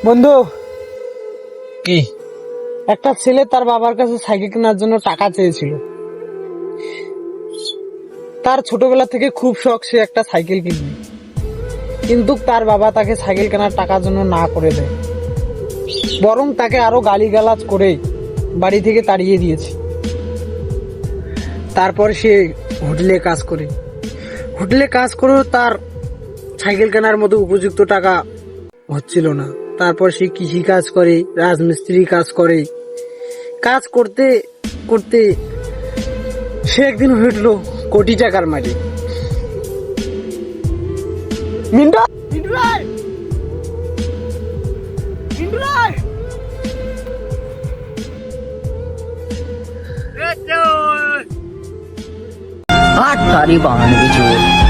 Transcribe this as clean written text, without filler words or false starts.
বন্ধু, কি? একটা ছেলে তার বাবার কাছে সাইকেল কেনার জন্য টাকা চেয়েছিল। তার ছোটবেলা থেকে খুব শখ সে একটা সাইকেল কিনবে, কিন্তু তার বাবা তাকে সাইকেল কেনার টাকার জন্য না করে দেয়, বরং তাকে আরো গালিগালাজ করে বাড়ি থেকে তাড়িয়ে দিয়েছে। তারপর সে হোটেলে কাজ করে, হোটেলে কাজ করেও তার সাইকেল কেনার মতো উপযুক্ত টাকা হচ্ছিল না। তারপর সে কৃষি কাজ করে, রাজমিস্ত্রি কাজ করে, কাজ করতে করতে সে একদিন হয়ে উঠলো কোটি টাকার মালিক। মিন্টু, মিন্টু রায়, মিন্টু রায়। हाथ तारी बहाने की जोर